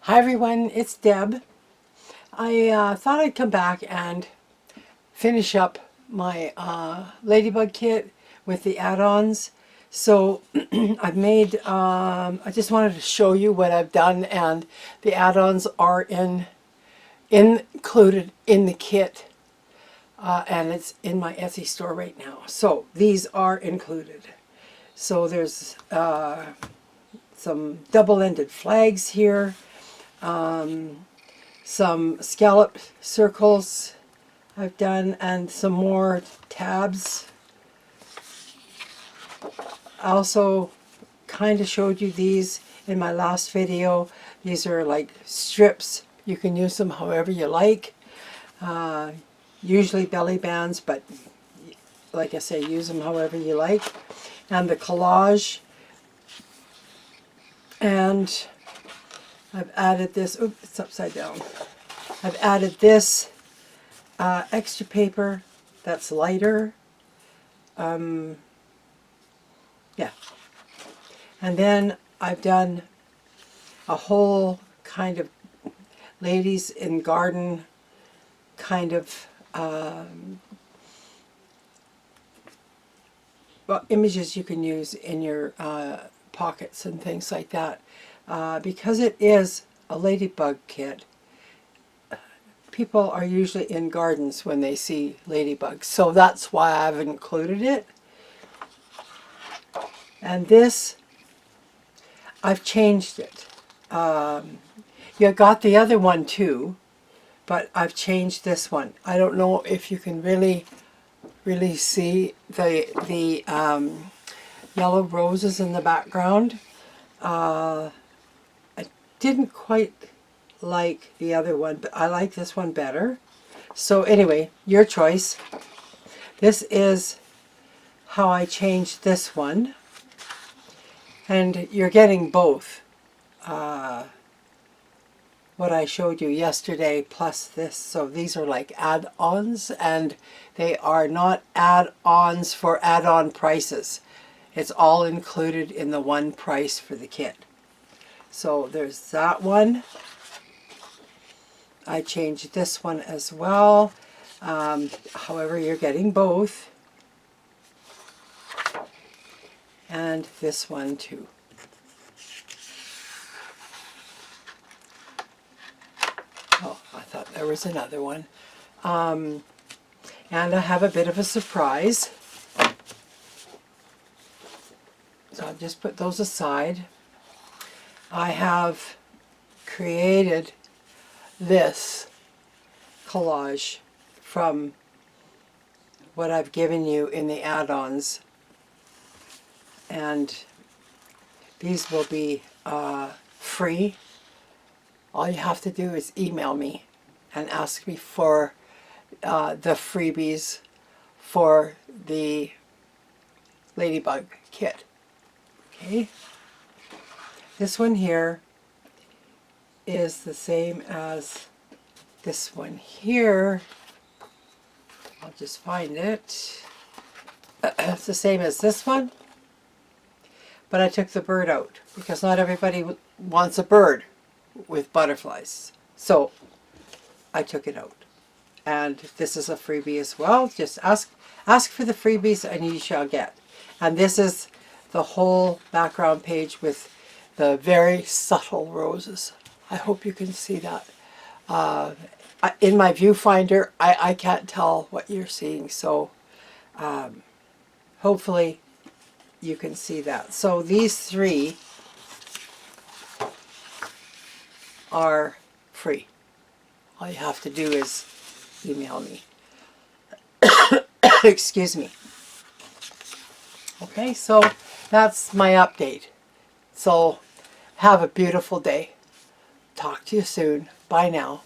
Hi everyone, it's Deb. I thought I'd come back and finish up my Ladybug kit with the add-ons. So I've made, I just wanted to show you what I've done, and the add-ons are included in the kit, and it's in my Etsy store right now. So these are included. So there's some double-ended flags here. Some scallop circles I've done, and some more tabs. I also kind of showed you these in my last video. These are like strips. You can use them however you like. Usually belly bands, but like I say, use them however you like. And the collage. And I've added this, oops, it's upside down. I've added this extra paper that's lighter. Yeah. And then I've done a whole kind of ladies in garden kind of well, images you can use in your pockets and things like that. Because it is a ladybug kit, people are usually in gardens when they see ladybugs, so that's why I've included it. And this, I've changed it. You got the other one too, but I've changed this one. I don't know if you can really see the yellow roses in the background. Didn't quite like the other one, but I like this one better. So anyway, your choice. This is how I changed this one. And you're getting both. What I showed you yesterday plus this. So these are like add-ons, and they are not add-ons for add-on prices. It's all included in the one price for the kit. So there's that one. I changed this one as well. However, you're getting both. And this one too. Oh, I thought there was another one. And I have a bit of a surprise. So I'll just put those aside. I have created this collage from what I've given you in the add-ons, and these will be free. All you have to do is email me and ask me for the freebies for the Ladybug kit. Okay. This one here is the same as this one here. I'll just find it. It's the same as this one, but I took the bird out because not everybody wants a bird with butterflies. So I took it out. And this is a freebie as well. Just ask for the freebies and you shall get. And this is the whole background page with the very subtle roses. I hope you can see that. In my viewfinder, I can't tell what you're seeing, so hopefully you can see that. So these three are free. All you have to do is email me. Excuse me. Okay, so that's my update. So have a beautiful day. Talk to you soon. Bye now.